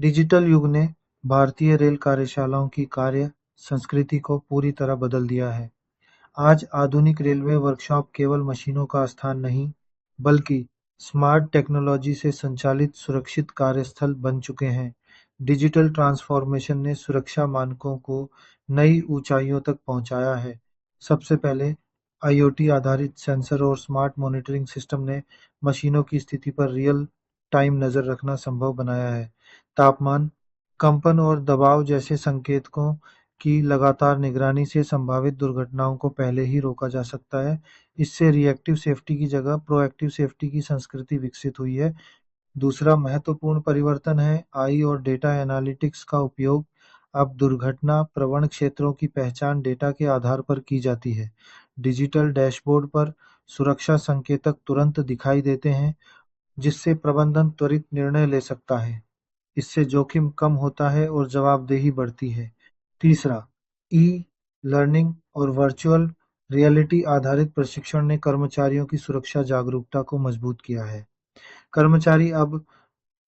Digital युग ने भारतीय रेल कार्यशालाओं की कार्य संस्कृति को पूरी तरह बदल दिया है। आज आधुनिक रेलवे वर्कशॉप केवल मशीनों का स्थान नहीं, बल्कि स्मार्ट टेक्नोलॉजी से संचालित सुरक्षित कार्यस्थल बन चुके हैं। डिजिटल ट्रांसफॉर्मेशन ने सुरक्षा मानकों को नई ऊंचाइयों तक पहुंचाया है। सबसे पहले आईओटी आधारित सेंसर और स्मार्ट मॉनिटरिंग सिस्टम ने मशीनों की स्थिति पर रियल टाइम नजर रखना संभव बनाया है। तापमान, कंपन और दबाव जैसे संकेतकों की लगातार निगरानी से संभावित दुर्घटनाओं को पहले ही रोका जा सकता है। इससे रिएक्टिव सेफ्टी की जगह प्रोएक्टिव सेफ्टी की संस्कृति विकसित हुई है। दूसरा महत्वपूर्ण परिवर्तन है आई और डेटा एनालिटिक्स का उपयोग। अब दुर्घटना प्रवण क्षेत्रों की पहचान डेटा के आधार पर की जाती है। डिजिटल डैशबोर्ड पर सुरक्षा संकेतक तुरंत दिखाई देते हैं, जिससे प्रबंधन त्वरित निर्णय ले सकता है। इससे जोखिम कम होता है और जवाबदेही बढ़ती है। तीसरा, ई लर्निंग और वर्चुअल रियलिटी आधारित प्रशिक्षण ने कर्मचारियों की सुरक्षा जागरूकता को मजबूत किया है। कर्मचारी अब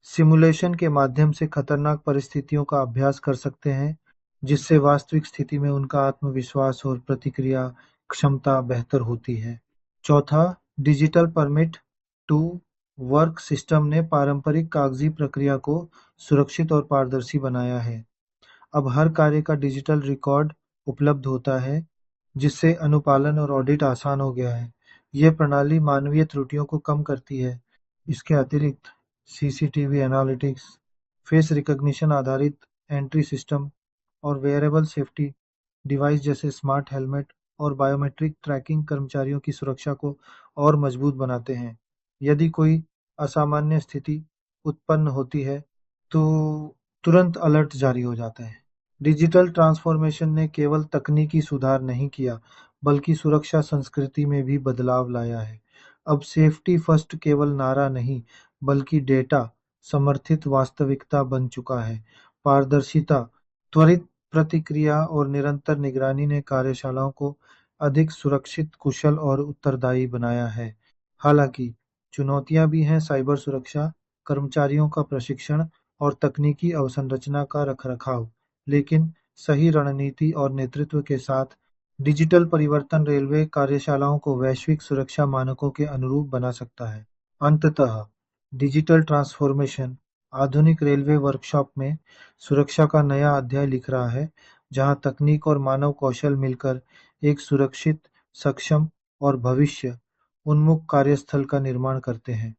सिमुलेशन के माध्यम से खतरनाक परिस्थितियों का अभ्यास कर सकते हैं, जिससे वास्तविक स्थिति में उनका आत्मविश्वास और प्रतिक्रिया क्षमता बेहतर होती है। चौथा, digital permit to work system ने पारंपरिक कागजी प्रक्रिया को सुरक्षित और पारदर्शी बनाया है। अब हर कार्य का डिजिटल रिकॉर्ड उपलब्ध होता है, जिससे अनुपालन और ऑडिट आसान हो गया है। यह प्रणाली मानवीय त्रुटियों को कम करती है। इसके अतिरिक्त सीसीटीवी एनालिटिक्स, फेस रिकॉग्निशन आधारित एंट्री सिस्टम और वेयरेबल सेफ्टी डिवाइस जैसे स्मार्ट हेलमेट और बायोमेट्रिक ट्रैकिंग कर्मचारियों की सुरक्षा को और मजबूत बनाते हैं। यदि कोई असामान्य स्थिति उत्पन्न होती है, तो तुरंत अलर्ट जारी हो जाता है। डिजिटल ट्रांसफॉर्मेशन ने केवल तकनीकी सुधार नहीं किया, बल्कि सुरक्षा संस्कृति में भी बदलाव लाया है। अब सेफ्टी फर्स्ट केवल नारा नहीं, बल्कि डेटा समर्थित वास्तविकता बन चुका है। पारदर्शिता, त्वरित प्रतिक्रिया और निरंतर निगरानी ने कार्यशालाओं को अधिक सुरक्षित, कुशल और उत्तरदायी बनाया है। हालांकि चुनौतियां भी हैं। साइबर सुरक्षा, कर्मचारियों का प्रशिक्षण और तकनीकी अवसंरचना का रखरखाव। लेकिन सही रणनीति और नेतृत्व के साथ डिजिटल परिवर्तन रेलवे कार्यशालाओं को वैश्विक सुरक्षा मानकों के अनुरूप बना सकता है। अंततः डिजिटल ट्रांसफॉर्मेशन आधुनिक रेलवे वर्कशॉप में सुरक्षा का नया अध्याय लिख रहा है, जहां तकनीक और मानव कौशल मिलकर एक सुरक्षित, सक्षम और भविष्य उन्मुख कार्यस्थल का निर्माण करते हैं।